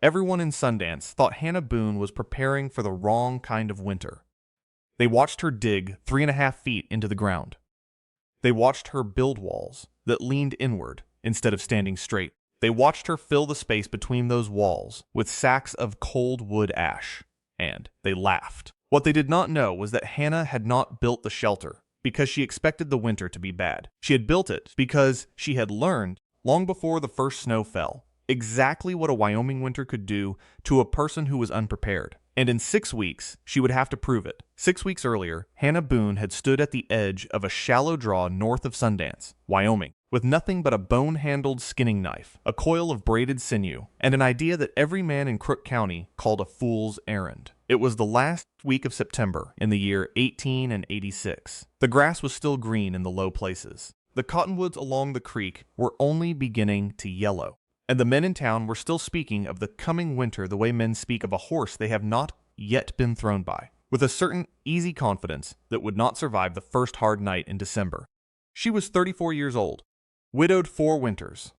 Everyone in Sundance thought Hannah Boone was preparing for the wrong kind of winter. They watched her dig 3.5 feet into the ground. They watched her build walls that leaned inward instead of standing straight. They watched her fill the space between those walls with sacks of cold wood ash, and they laughed. What they did not know was that Hannah had not built the shelter because she expected the winter to be bad. She had built it because she had learned, long before the first snow fell, exactly what a Wyoming winter could do to a person who was unprepared. And in 6 weeks, she would have to prove it. 6 weeks earlier, Hannah Boone had stood at the edge of a shallow draw north of Sundance, Wyoming, with nothing but a bone-handled skinning knife, a coil of braided sinew, and an idea that every man in Crook County called a fool's errand. It was the last week of September in the year 1886. The grass was still green in the low places. The cottonwoods along the creek were only beginning to yellow, and the men in town were still speaking of the coming winter the way men speak of a horse they have not yet been thrown by, with a certain easy confidence that would not survive the first hard night in December. She was 34 years old, widowed 4 winters.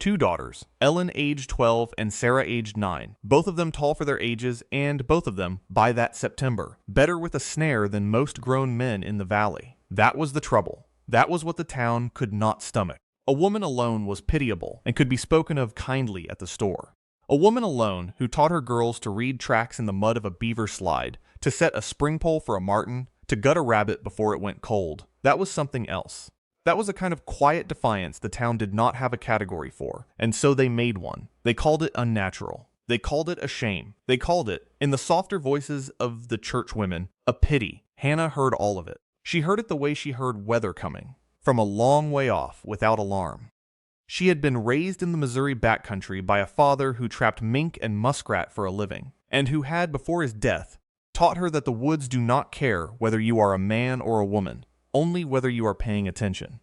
2 daughters, Ellen aged 12 and Sarah aged 9, both of them tall for their ages and both of them, by that September, better with a snare than most grown men in the valley. That was the trouble. That was what the town could not stomach. A woman alone was pitiable and could be spoken of kindly at the store. A woman alone who taught her girls to read tracks in the mud of a beaver slide, to set a spring pole for a marten, to gut a rabbit before it went cold. That was something else. That was a kind of quiet defiance the town did not have a category for, and so they made one. They called it unnatural. They called it a shame. They called it, in the softer voices of the church women, a pity. Hannah heard all of it. She heard it the way she heard weather coming, from a long way off, without alarm. She had been raised in the Missouri backcountry by a father who trapped mink and muskrat for a living, and who had, before his death, taught her that the woods do not care whether you are a man or a woman, only whether you are paying attention.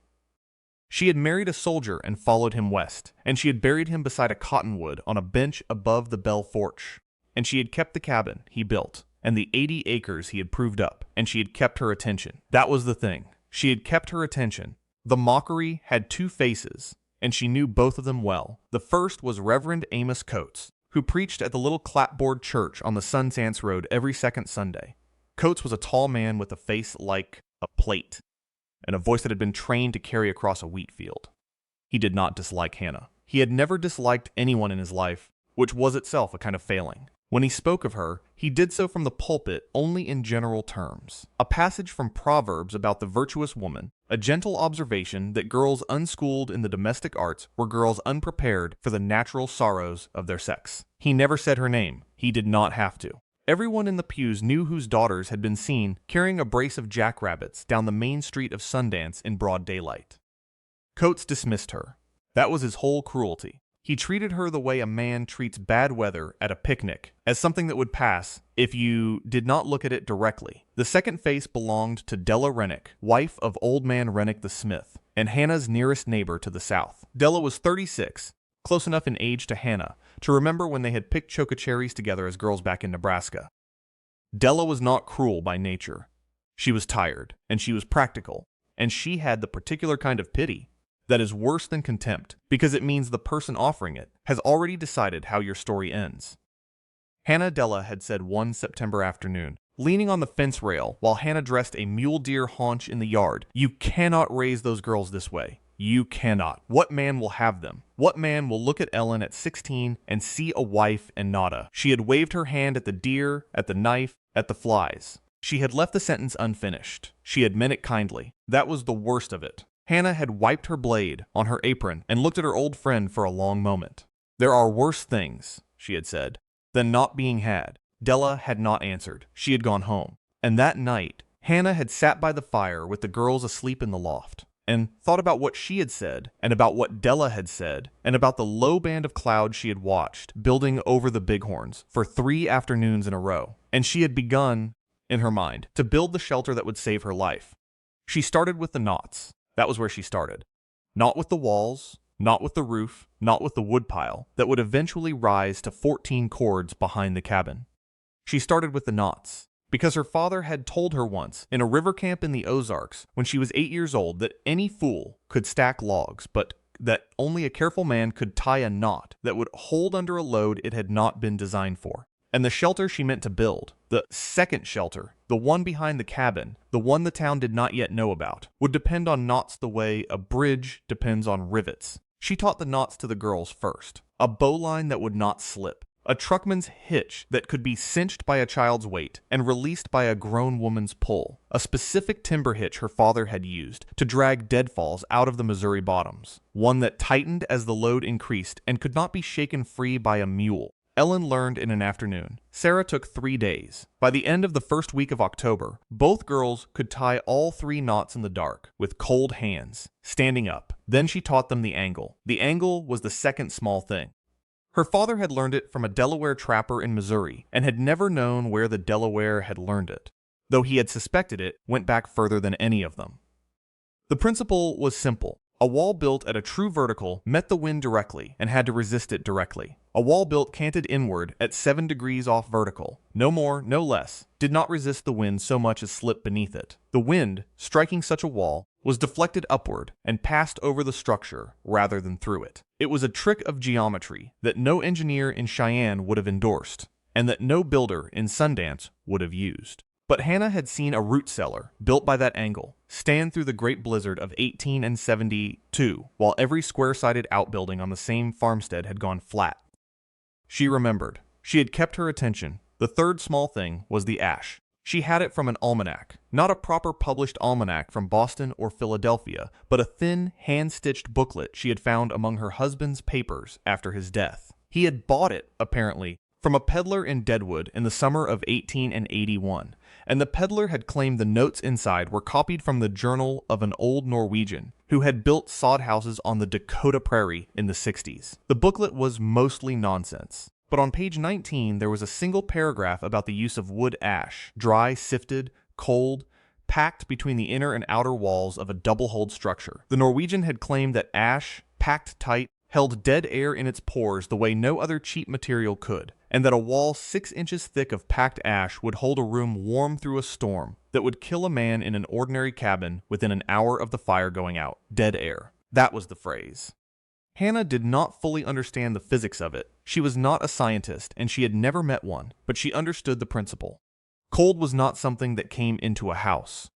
She had married a soldier and followed him west, and she had buried him beside a cottonwood on a bench above the Bell Forge, and she had kept the cabin he built, and the 80 acres he had proved up, and she had kept her attention. That was the thing. She had kept her attention. The mockery had 2 faces, and she knew both of them well. The first was Reverend Amos Coates, who preached at the little clapboard church on the Sundance Road every second Sunday. Coates was a tall man with a face like a plate, and a voice that had been trained to carry across a wheat field. He did not dislike Hannah. He had never disliked anyone in his life, which was itself a kind of failing. When he spoke of her, he did so from the pulpit only in general terms. A passage from Proverbs about the virtuous woman, a gentle observation that girls unschooled in the domestic arts were girls unprepared for the natural sorrows of their sex. He never said her name. He did not have to. Everyone in the pews knew whose daughters had been seen carrying a brace of jackrabbits down the main street of Sundance in broad daylight. Coates dismissed her. That was his whole cruelty. He treated her the way a man treats bad weather at a picnic, as something that would pass if you did not look at it directly. The second face belonged to Della Rennick, wife of old man Rennick the smith, and Hannah's nearest neighbor to the south. Della was 36, close enough in age to Hannah to remember when they had picked chokecherries together as girls back in Nebraska. Della was not cruel by nature. She was tired, and she was practical, and she had the particular kind of pity that is worse than contempt, because it means the person offering it has already decided how your story ends. Hannah Della had said one September afternoon, leaning on the fence rail while Hannah dressed a mule deer haunch in the yard, "You cannot raise those girls this way. You cannot. What man will have them? What man will look at Ellen at 16 and see a wife and nada?" She had waved her hand at the deer, at the knife, at the flies. She had left the sentence unfinished. She had meant it kindly. That was the worst of it. Hannah had wiped her blade on her apron and looked at her old friend for a long moment. "There are worse things," she had said, "than not being had." Della had not answered. She had gone home. And that night, Hannah had sat by the fire with the girls asleep in the loft, and thought about what she had said, and about what Della had said, and about the low band of clouds she had watched building over the bighorns for 3 afternoons in a row. And she had begun, in her mind, to build the shelter that would save her life. She started with the knots. That was where she started. Not with the walls, not with the roof, not with the woodpile that would eventually rise to 14 cords behind the cabin. She started with the knots, because her father had told her once in a river camp in the Ozarks when she was 8 years old that any fool could stack logs, but that only a careful man could tie a knot that would hold under a load it had not been designed for. And the shelter she meant to build, the second shelter, the one behind the cabin, the one the town did not yet know about, would depend on knots the way a bridge depends on rivets. She taught the knots to the girls first. A bowline that would not slip. A truckman's hitch that could be cinched by a child's weight and released by a grown woman's pull. A specific timber hitch her father had used to drag deadfalls out of the Missouri bottoms. One that tightened as the load increased and could not be shaken free by a mule. Ellen learned in an afternoon. Sarah took 3 days. By the end of the first week of October, both girls could tie all 3 knots in the dark, with cold hands, standing up. Then she taught them the angle. The angle was the second small thing. Her father had learned it from a Delaware trapper in Missouri, and had never known where the Delaware had learned it, though he had suspected it went back further than any of them. The principle was simple. A wall built at a true vertical met the wind directly and had to resist it directly. A wall built canted inward at 7 degrees off vertical, no more, no less, did not resist the wind so much as slip beneath it. The wind, striking such a wall, was deflected upward and passed over the structure rather than through it. It was a trick of geometry that no engineer in Cheyenne would have endorsed, and that no builder in Sundance would have used. But Hannah had seen a root cellar, built by that angle, stand through the great blizzard of 1872, while every square-sided outbuilding on the same farmstead had gone flat. She remembered. She had kept her attention. The third small thing was the ash. She had it from an almanac, not a proper published almanac from Boston or Philadelphia, but a thin, hand-stitched booklet she had found among her husband's papers after his death. He had bought it, apparently, from a peddler in Deadwood in the summer of 1881, and the peddler had claimed the notes inside were copied from the journal of an old Norwegian who had built sod houses on the Dakota Prairie in the 60s. The booklet was mostly nonsense, but on page 19 there was a single paragraph about the use of wood ash, dry, sifted, cold, packed between the inner and outer walls of a double-hulled structure. The Norwegian had claimed that ash, packed tight, held dead air in its pores the way no other cheap material could, and that a wall 6 inches thick of packed ash would hold a room warm through a storm that would kill a man in an ordinary cabin within an hour of the fire going out. Dead air. That was the phrase. Hannah did not fully understand the physics of it. She was not a scientist, and she had never met one, but she understood the principle. Cold was not something that came into a house.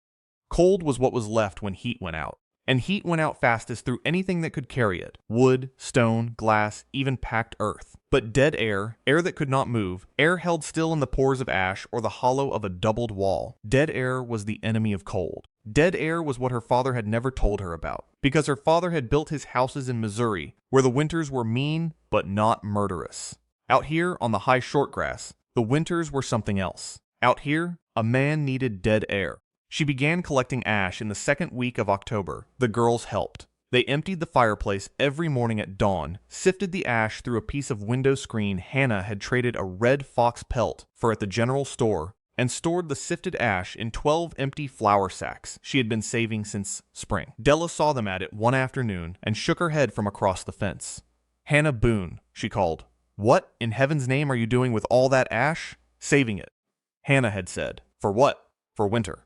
Cold was what was left when heat went out. And heat went out fastest through anything that could carry it. Wood, stone, glass, even packed earth. But dead air, air that could not move, air held still in the pores of ash or the hollow of a doubled wall. Dead air was the enemy of cold. Dead air was what her father had never told her about, because her father had built his houses in Missouri, where the winters were mean but not murderous. Out here, on the high shortgrass, the winters were something else. Out here, a man needed dead air. She began collecting ash in the second week of October. The girls helped. They emptied the fireplace every morning at dawn, sifted the ash through a piece of window screen Hannah had traded a red fox pelt for at the general store, and stored the sifted ash in 12 empty flour sacks she had been saving since spring. Della saw them at it one afternoon and shook her head from across the fence. "Hannah Boone," she called. "What in heaven's name are you doing with all that ash?" "Saving it," Hannah had said. "For what?" "For winter."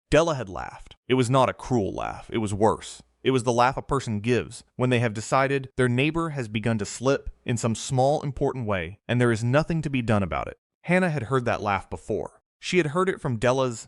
Della had laughed. It was not a cruel laugh. It was worse. It was the laugh a person gives when they have decided their neighbor has begun to slip in some small, important way, and there is nothing to be done about it. Hannah had heard that laugh before. She had heard it from Della's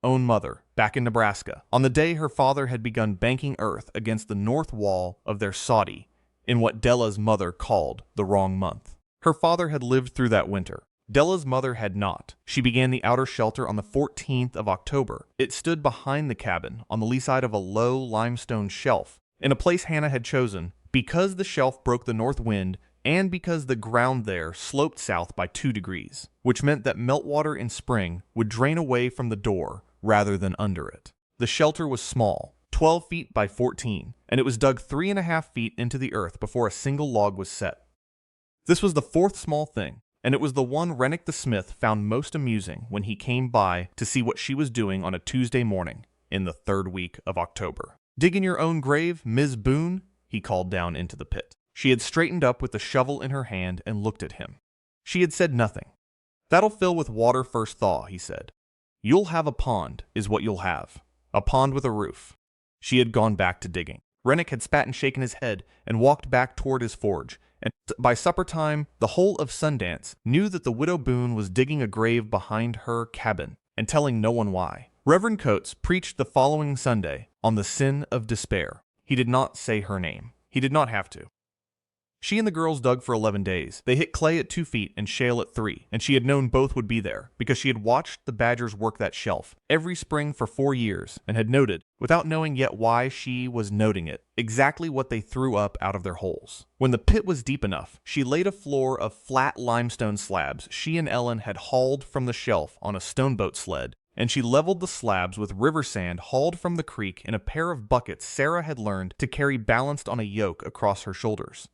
own mother, back in Nebraska, on the day her father had begun banking earth against the north wall of their soddy, in what Della's mother called the wrong month. Her father had lived through that winter. Della's mother had not. She began the outer shelter on the 14th of October. It stood behind the cabin, on the lee side of a low limestone shelf, in a place Hannah had chosen, because the shelf broke the north wind and because the ground there sloped south by 2 degrees, which meant that meltwater in spring would drain away from the door rather than under it. The shelter was small, 12 feet by 14, and it was dug 3.5 feet into the earth before a single log was set. This was the fourth small thing, and it was the one Rennick the smith found most amusing when he came by to see what she was doing on a Tuesday morning in the 3rd week of October. "Digging your own grave, Ms. Boone?" he called down into the pit. She had straightened up with the shovel in her hand and looked at him. She had said nothing. "That'll fill with water first thaw," he said. "You'll have a pond, is what you'll have. A pond with a roof." She had gone back to digging. Rennick had spat and shaken his head and walked back toward his forge, and by supper time, the whole of Sundance knew that the widow Boone was digging a grave behind her cabin and telling no one why. Reverend Coates preached the following Sunday on the sin of despair. He did not say her name. He did not have to. She and the girls dug for 11 days. They hit clay at 2 feet and shale at 3, and she had known both would be there because she had watched the badgers work that shelf every spring for 4 years and had noted, without knowing yet why she was noting it, exactly what they threw up out of their holes. When the pit was deep enough, she laid a floor of flat limestone slabs she and Ellen had hauled from the shelf on a stoneboat sled, and she leveled the slabs with river sand hauled from the creek in a pair of buckets Sarah had learned to carry balanced on a yoke across her shoulders.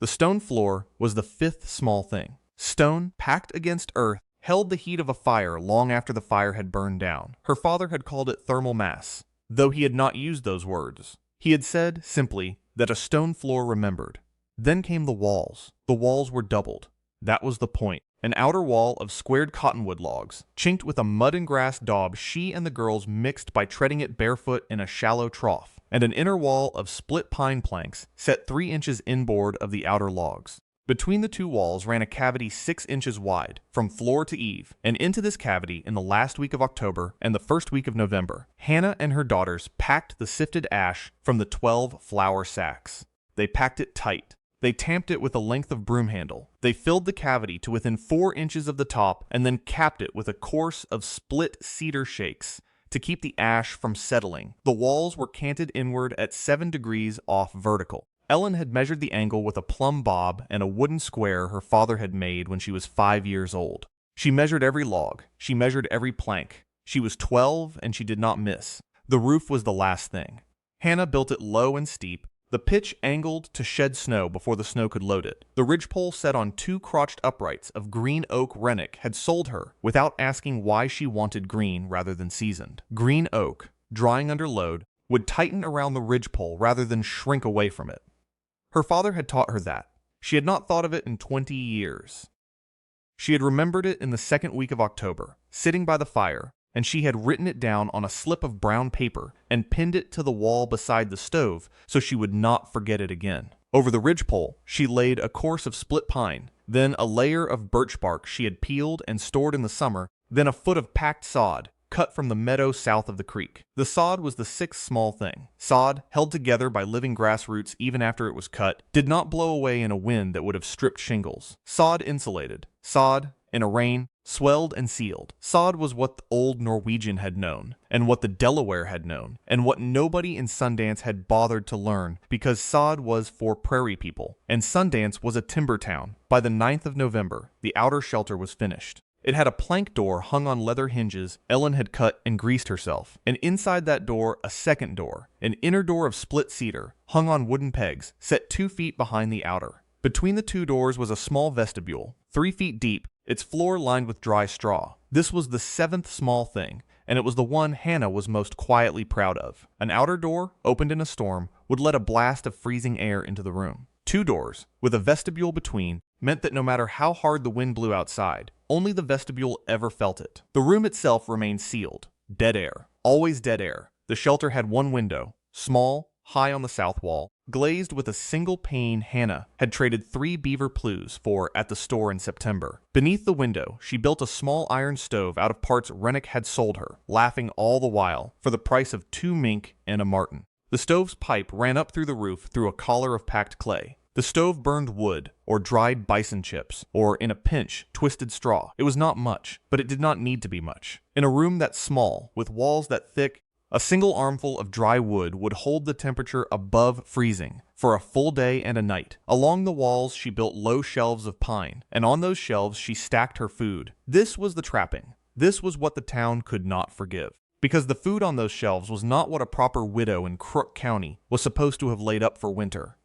The stone floor was the 5th small thing. Stone, packed against earth, held the heat of a fire long after the fire had burned down. Her father had called it thermal mass, though he had not used those words. He had said, simply, that a stone floor remembered. Then came the walls. The walls were doubled. That was the point. An outer wall of squared cottonwood logs, chinked with a mud and grass daub she and the girls mixed by treading it barefoot in a shallow trough, and an inner wall of split pine planks set 3 inches inboard of the outer logs. Between the 2 walls ran a cavity 6 inches wide, from floor to eave, and into this cavity in the last week of October and the first week of November, Hannah and her daughters packed the sifted ash from the 12 flour sacks. They packed it tight. They tamped it with a length of broom handle. They filled the cavity to within 4 inches of the top and then capped it with a course of split cedar shakes to keep the ash from settling. The walls were canted inward at 7 degrees off vertical. Ellen had measured the angle with a plumb bob and a wooden square her father had made when she was 5 years old. She measured every log. She measured every plank. She was 12 and she did not miss. The roof was the last thing. Hannah built it low and steep. The pitch angled to shed snow before the snow could load it. The ridgepole set on 2 crotched uprights of green oak Rennick had sold her without asking why she wanted green rather than seasoned. Green oak, drying under load, would tighten around the ridgepole rather than shrink away from it. Her father had taught her that. She had not thought of it in 20 years. She had remembered it in the 2nd week of October, sitting by the fire, and she had written it down on a slip of brown paper and pinned it to the wall beside the stove so she would not forget it again. Over the ridgepole, she laid a course of split pine, then a layer of birch bark she had peeled and stored in the summer, then a foot of packed sod, cut from the meadow south of the creek. The sod was the 6th small thing. Sod, held together by living grass roots even after it was cut, did not blow away in a wind that would have stripped shingles. Sod insulated. Sod, in a rain, swelled and sealed. Sod was what the old Norwegian had known, and what the Delaware had known, and what nobody in Sundance had bothered to learn, because sod was for prairie people, and Sundance was a timber town. By the 9th of November, the outer shelter was finished. It had a plank door hung on leather hinges Ellen had cut and greased herself, and inside that door a second door, an inner door of split cedar, hung on wooden pegs, set 2 feet behind the outer. Between the 2 doors was a small vestibule, 3 feet deep, its floor lined with dry straw. This was the 7th small thing, and it was the one Hannah was most quietly proud of. An outer door, opened in a storm, would let a blast of freezing air into the room. 2 doors, with a vestibule between, meant that no matter how hard the wind blew outside, only the vestibule ever felt it. The room itself remained sealed. Dead air. Always dead air. The shelter had 1 window, small, high on the south wall, glazed with a single pane Hannah had traded 3 beaver plews for at the store in September. Beneath the window, she built a small iron stove out of parts Rennick had sold her, laughing all the while, for the price of 2 mink and a marten. The stove's pipe ran up through the roof through a collar of packed clay. The stove burned wood, or dried bison chips, or, in a pinch, twisted straw. It was not much, but it did not need to be much. In a room that small, with walls that thick, a single armful of dry wood would hold the temperature above freezing for a full day and a night. Along the walls she built low shelves of pine, and on those shelves she stacked her food. This was the trapping. This was what the town could not forgive. Because the food on those shelves was not what a proper widow in Crook County was supposed to have laid up for winter.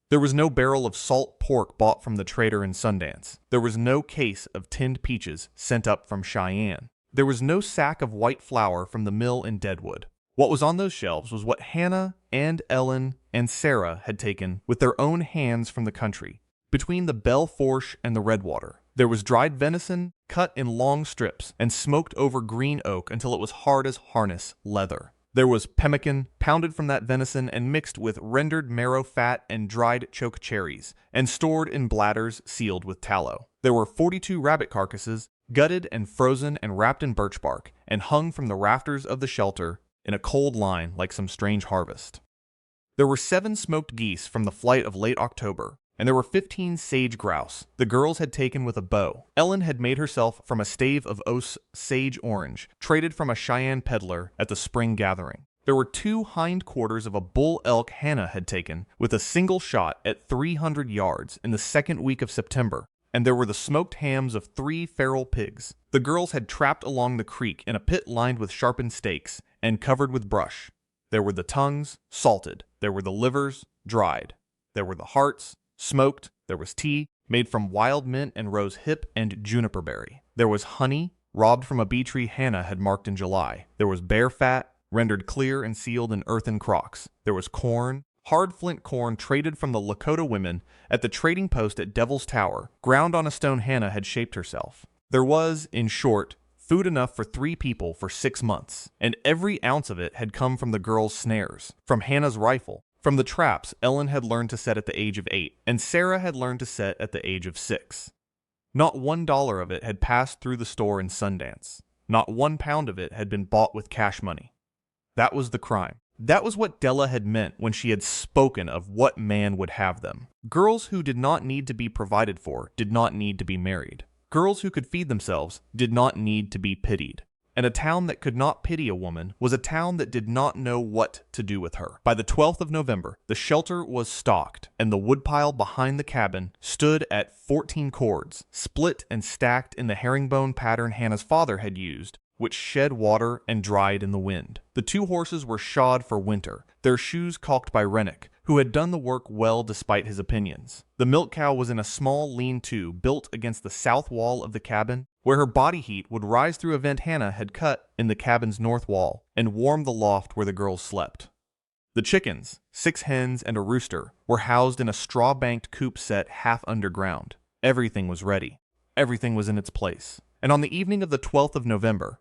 There was no barrel of salt pork bought from the trader in Sundance. There was no case of tinned peaches sent up from Cheyenne. There was no sack of white flour from the mill in Deadwood. What was on those shelves was what Hannah and Ellen and Sarah had taken with their own hands from the country, between the Belle Fourche and the Redwater. There was dried venison, cut in long strips and smoked over green oak until it was hard as harness leather. There was pemmican, pounded from that venison and mixed with rendered marrow fat and dried choke cherries, and stored in bladders sealed with tallow. There were 42 rabbit carcasses, gutted and frozen and wrapped in birch bark, and hung from the rafters of the shelter in a cold line like some strange harvest. There were 7 smoked geese from the flight of late October, and there were 15 sage grouse the girls had taken with a bow. Ellen had made herself from a stave of Ose sage orange, traded from a Cheyenne peddler at the spring gathering. There were 2 hind quarters of a bull elk Hannah had taken with a single shot at 300 yards in the second week of September, and there were the smoked hams of 3 feral pigs the girls had trapped along the creek in a pit lined with sharpened stakes and covered with brush. There were the tongues, salted. There were the livers, dried. There were the hearts, smoked. There was tea, made from wild mint and rose hip and juniper berry. There was honey, robbed from a bee tree Hannah had marked in July. There was bear fat, rendered clear and sealed in earthen crocks. There was corn, hard flint corn traded from the Lakota women at the trading post at Devil's Tower, ground on a stone Hannah had shaped herself. There was, in short, food enough for 3 people for 6 months, and every ounce of it had come from the girls' snares, from Hannah's rifle, from the traps Ellen had learned to set at the age of 8, and Sarah had learned to set at the age of 6. Not $1 of it had passed through the store in Sundance. Not 1 pound of it had been bought with cash money. That was the crime. That was what Della had meant when she had spoken of what man would have them. Girls who did not need to be provided for did not need to be married. Girls who could feed themselves did not need to be pitied. And a town that could not pity a woman was a town that did not know what to do with her. By the 12th of November, the shelter was stocked, and the woodpile behind the cabin stood at 14 cords, split and stacked in the herringbone pattern Hannah's father had used, which shed water and dried in the wind. The 2 horses were shod for winter, their shoes caulked by Rennick, who had done the work well despite his opinions. The milk cow was in a small lean-to built against the south wall of the cabin, where her body heat would rise through a vent Hannah had cut in the cabin's north wall and warm the loft where the girls slept. The chickens, 6 hens and a rooster, were housed in a straw-banked coop set half underground. Everything was ready. Everything was in its place. And on the evening of the 12th of November,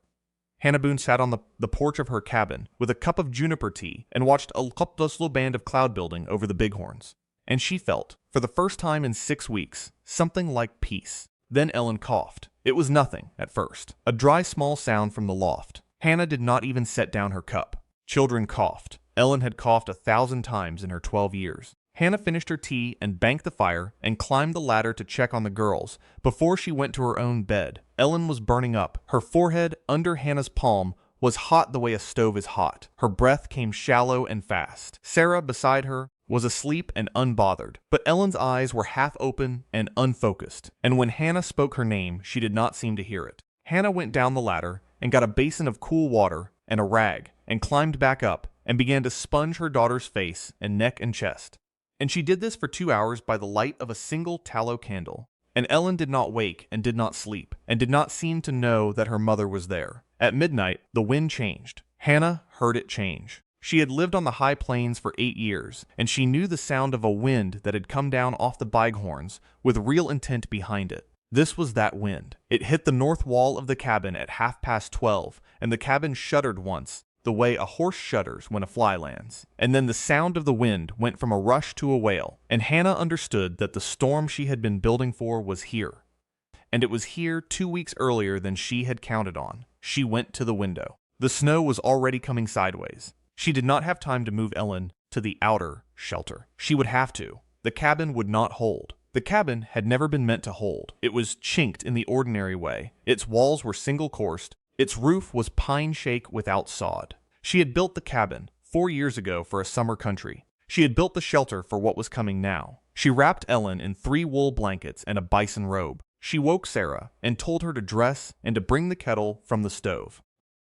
Hannah Boone sat on the porch of her cabin with a cup of juniper tea and watched a little band of cloud building over the bighorns. And she felt, for the first time in 6 weeks, something like peace. Then Ellen coughed. It was nothing, at first. A dry small sound from the loft. Hannah did not even set down her cup. Children coughed. Ellen had coughed 1,000 times in her 12 years. Hannah finished her tea and banked the fire and climbed the ladder to check on the girls before she went to her own bed. Ellen was burning up. Her forehead, under Hannah's palm, was hot the way a stove is hot. Her breath came shallow and fast. Sarah, beside her, was asleep and unbothered, but Ellen's eyes were half open and unfocused, and when Hannah spoke her name, she did not seem to hear it. Hannah went down the ladder and got a basin of cool water and a rag and climbed back up and began to sponge her daughter's face and neck and chest. And she did this for 2 hours by the light of a single tallow candle. And Ellen did not wake and did not sleep and did not seem to know that her mother was there. At midnight, the wind changed. Hannah heard it change. She had lived on the high plains for 8 years, and she knew the sound of a wind that had come down off the bighorns with real intent behind it. This was that wind. It hit the north wall of the cabin at 12:30, and the cabin shuddered once, the way a horse shudders when a fly lands. And then the sound of the wind went from a rush to a wail, and Hannah understood that the storm she had been building for was here. And it was here 2 weeks earlier than she had counted on. She went to the window. The snow was already coming sideways. She did not have time to move Ellen to the outer shelter. She would have to. The cabin would not hold. The cabin had never been meant to hold. It was chinked in the ordinary way. Its walls were single-coursed. Its roof was pine shake without sod. She had built the cabin 4 years ago for a summer country. She had built the shelter for what was coming now. She wrapped Ellen in 3 wool blankets and a bison robe. She woke Sarah and told her to dress and to bring the kettle from the stove.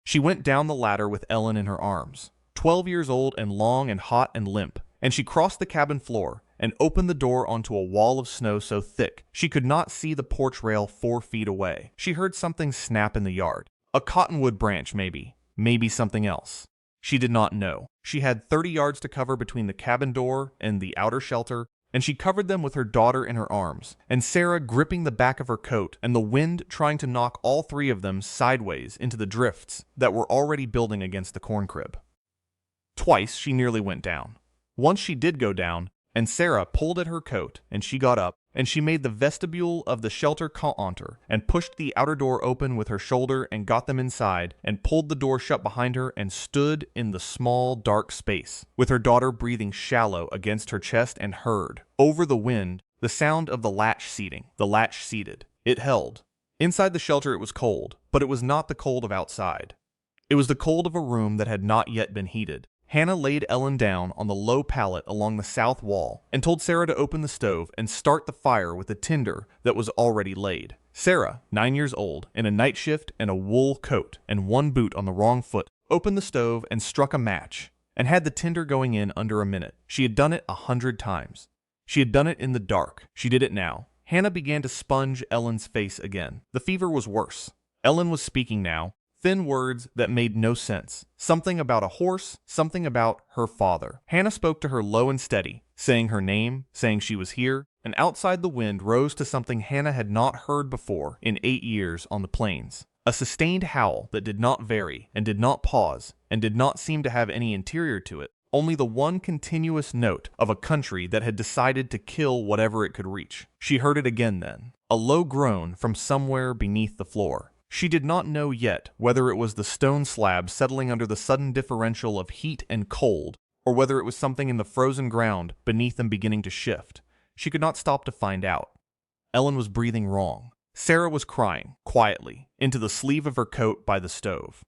She went down the ladder with Ellen in her arms, 12 years old and long and hot and limp, and she crossed the cabin floor and opened the door onto a wall of snow so thick she could not see the porch rail 4 feet away. She heard something snap in the yard. A cottonwood branch, maybe. Maybe something else. She did not know. She had 30 yards to cover between the cabin door and the outer shelter, and she covered them with her daughter in her arms, and Sarah gripping the back of her coat, and the wind trying to knock all 3 of them sideways into the drifts that were already building against the corn crib. Twice she nearly went down. Once she did go down, and Sarah pulled at her coat, and she got up, and she made the vestibule of the shelter counter, and pushed the outer door open with her shoulder, and got them inside, and pulled the door shut behind her, and stood in the small, dark space, with her daughter breathing shallow against her chest, and heard, over the wind, the sound of the latch seating. The latch seated. It held. Inside the shelter it was cold, but it was not the cold of outside. It was the cold of a room that had not yet been heated. Hannah laid Ellen down on the low pallet along the south wall and told Sarah to open the stove and start the fire with the tinder that was already laid. Sarah, 9 years old, in a night shift and a wool coat and one boot on the wrong foot, opened the stove and struck a match and had the tinder going in under a minute. She had done it 100 times. She had done it in the dark. She did it now. Hannah began to sponge Ellen's face again. The fever was worse. Ellen was speaking now. Thin words that made no sense. Something about a horse, something about her father. Hannah spoke to her low and steady, saying her name, saying she was here, and outside the wind rose to something Hannah had not heard before in 8 years on the plains. A sustained howl that did not vary, and did not pause, and did not seem to have any interior to it, only the one continuous note of a country that had decided to kill whatever it could reach. She heard it again then, a low groan from somewhere beneath the floor. She did not know yet whether it was the stone slab settling under the sudden differential of heat and cold, or whether it was something in the frozen ground beneath them beginning to shift. She could not stop to find out. Ellen was breathing wrong. Sarah was crying, quietly, into the sleeve of her coat by the stove.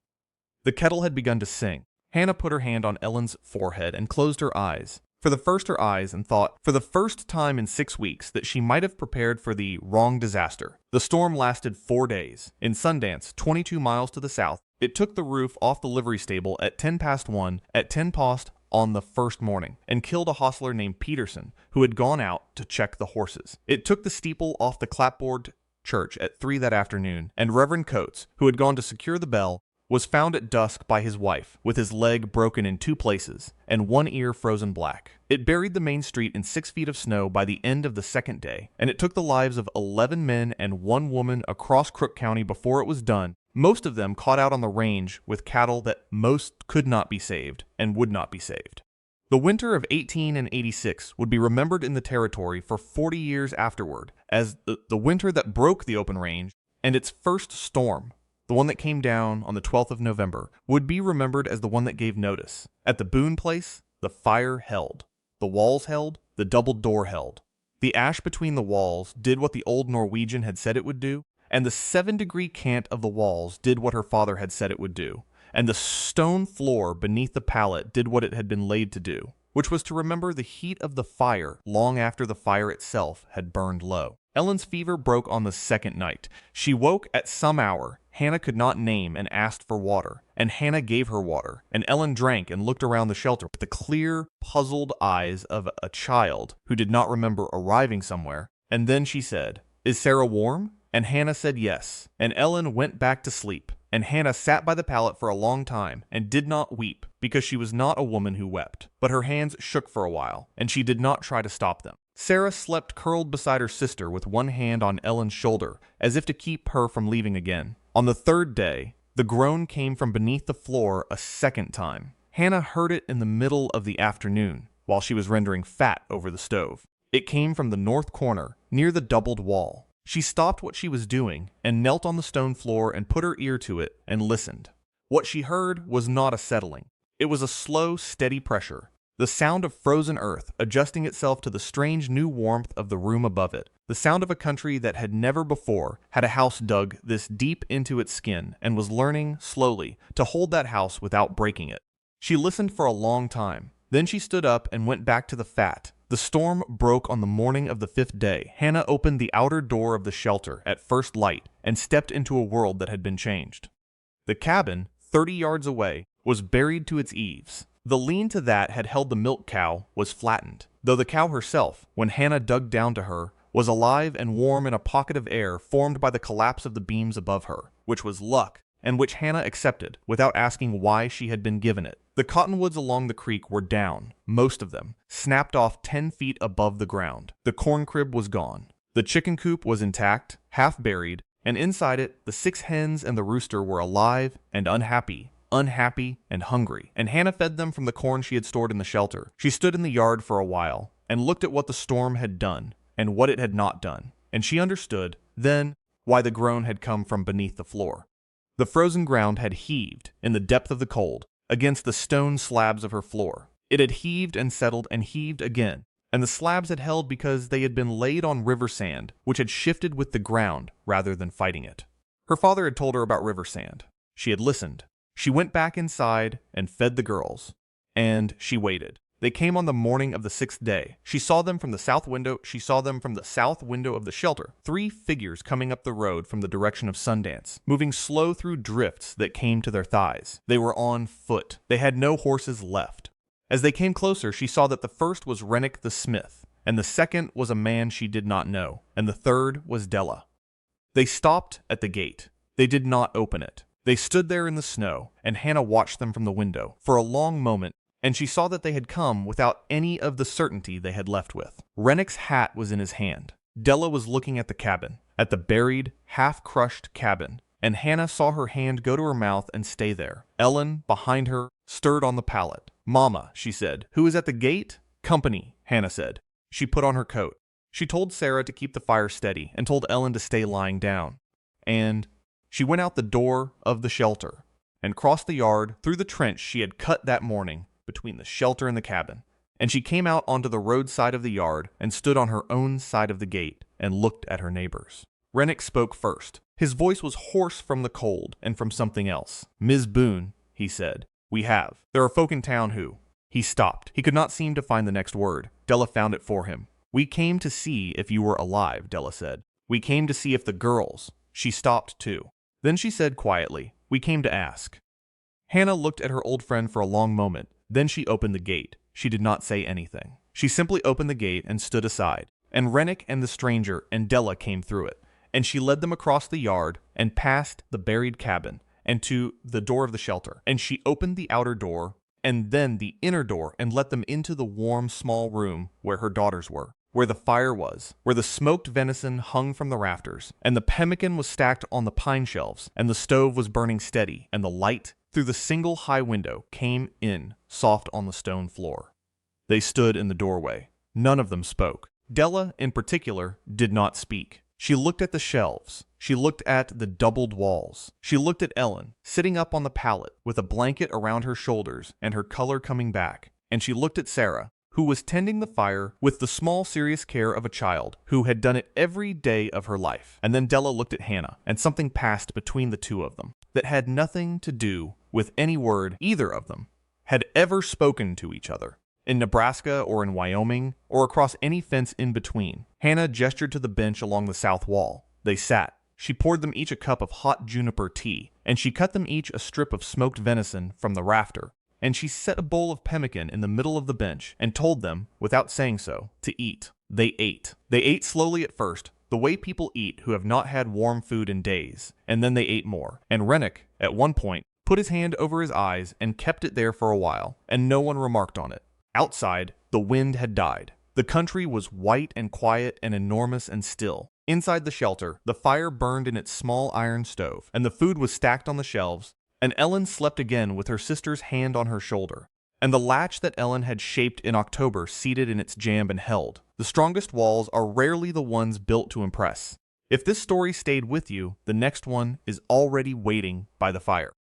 The kettle had begun to sing. Hannah put her hand on Ellen's forehead and closed her eyes. For the first her eyes, and thought, for the first time in 6 weeks, that she might have prepared for the wrong disaster. The storm lasted 4 days. In Sundance, 22 miles to the south, it took the roof off the livery stable at 1:10 at 10 past on the first morning, and killed a hostler named Peterson, who had gone out to check the horses. It took the steeple off the clapboard church at 3 that afternoon, and Reverend Coates, who had gone to secure the bell, was found at dusk by his wife, with his leg broken in 2 places, and one ear frozen black. It buried the main street in 6 feet of snow by the end of the second day, and it took the lives of 11 men and 1 woman across Crook County before it was done, most of them caught out on the range with cattle that most could not be saved, and would not be saved. The winter of 1886 would be remembered in the territory for 40 years afterward as the winter that broke the open range, and its first storm, the one that came down on the 12th of November, would be remembered as the one that gave notice. At the Boone place, the fire held. The walls held. The double door held. The ash between the walls did what the old Norwegian had said it would do, and the 7-degree cant of the walls did what her father had said it would do, and the stone floor beneath the pallet did what it had been laid to do, which was to remember the heat of the fire long after the fire itself had burned low. Ellen's fever broke on the second night. She woke at some hour Hannah could not name and asked for water, and Hannah gave her water, and Ellen drank and looked around the shelter with the clear, puzzled eyes of a child who did not remember arriving somewhere, and then she said, "Is Sarah warm?" And Hannah said yes, and Ellen went back to sleep, and Hannah sat by the pallet for a long time and did not weep, because she was not a woman who wept, but her hands shook for a while, and she did not try to stop them. Sarah slept curled beside her sister with one hand on Ellen's shoulder, as if to keep her from leaving again. On the third day, the groan came from beneath the floor a second time. Hannah heard it in the middle of the afternoon, while she was rendering fat over the stove. It came from the north corner, near the doubled wall. She stopped what she was doing, and knelt on the stone floor and put her ear to it, and listened. What she heard was not a settling. It was a slow, steady pressure. The sound of frozen earth adjusting itself to the strange new warmth of the room above it. The sound of a country that had never before had a house dug this deep into its skin and was learning, slowly, to hold that house without breaking it. She listened for a long time. Then she stood up and went back to the fat. The storm broke on the morning of the 5th day. Hannah opened the outer door of the shelter at first light and stepped into a world that had been changed. The cabin, 30 yards away, was buried to its eaves. The lean to that had held the milk cow was flattened, though the cow herself, when Hannah dug down to her, was alive and warm in a pocket of air formed by the collapse of the beams above her, which was luck, and which Hannah accepted without asking why she had been given it. The cottonwoods along the creek were down, most of them, snapped off 10 feet above the ground. The corn crib was gone. The chicken coop was intact, half buried, and inside it the 6 hens and the rooster were alive and unhappy unhappy, and hungry, and Hannah fed them from the corn she had stored in the shelter. She stood in the yard for a while and looked at what the storm had done and what it had not done, and she understood, then, why the groan had come from beneath the floor. The frozen ground had heaved in the depth of the cold against the stone slabs of her floor. It had heaved and settled and heaved again, and the slabs had held because they had been laid on river sand, which had shifted with the ground rather than fighting it. Her father had told her about river sand. She had listened. She went back inside and fed the girls, and she waited. They came on the morning of the 6th day. She saw them from the south window. She saw them from the south window of the shelter. 3 figures coming up the road from the direction of Sundance, moving slow through drifts that came to their thighs. They were on foot. They had no horses left. As they came closer, she saw that the first was Rennick the smith, and the second was a man she did not know, and the third was Della. They stopped at the gate. They did not open it. They stood there in the snow, and Hannah watched them from the window for a long moment, and she saw that they had come without any of the certainty they had left with. Rennick's hat was in his hand. Della was looking at the cabin, at the buried, half-crushed cabin, and Hannah saw her hand go to her mouth and stay there. Ellen, behind her, stirred on the pallet. "Mama," she said. "Who is at the gate?" "Company," Hannah said. She put on her coat. She told Sarah to keep the fire steady and told Ellen to stay lying down. And she went out the door of the shelter and crossed the yard through the trench she had cut that morning between the shelter and the cabin. And she came out onto the roadside of the yard and stood on her own side of the gate and looked at her neighbors. Rennick spoke first. His voice was hoarse from the cold and from something else. "Ms. Boone," he said, "we have. There are folk in town who—" He stopped. He could not seem to find the next word. Della found it for him. "We came to see if you were alive," Della said. "We came to see if the girls—" She stopped too. Then she said quietly, "We came to ask." Hannah looked at her old friend for a long moment. Then she opened the gate. She did not say anything. She simply opened the gate and stood aside. And Rennick and the stranger and Della came through it. And she led them across the yard and past the buried cabin and to the door of the shelter. And she opened the outer door and then the inner door and let them into the warm, small room where her daughters were, where the fire was, where the smoked venison hung from the rafters, and the pemmican was stacked on the pine shelves, and the stove was burning steady, and the light through the single high window came in soft on the stone floor. They stood in the doorway. None of them spoke. Della, in particular, did not speak. She looked at the shelves. She looked at the doubled walls. She looked at Ellen, sitting up on the pallet with a blanket around her shoulders and her color coming back. And she looked at Sarah, who was tending the fire with the small, serious care of a child who had done it every day of her life. And then Della looked at Hannah, and something passed between the two of them that had nothing to do with any word either of them had ever spoken to each other. In Nebraska or in Wyoming or across any fence in between. Hannah gestured to the bench along the south wall. They sat. She poured them each a cup of hot juniper tea, and she cut them each a strip of smoked venison from the rafter. And she set a bowl of pemmican in the middle of the bench and told them, without saying so, to eat. They ate. They ate slowly at first, the way people eat who have not had warm food in days, and then they ate more. And Rennick, at one point, put his hand over his eyes and kept it there for a while, and no one remarked on it. Outside, the wind had died. The country was white and quiet and enormous and still. Inside the shelter, the fire burned in its small iron stove, and the food was stacked on the shelves, and Ellen slept again with her sister's hand on her shoulder, and the latch that Ellen had shaped in October seated in its jamb and held. The strongest walls are rarely the ones built to impress. If this story stayed with you, the next one is already waiting by the fire.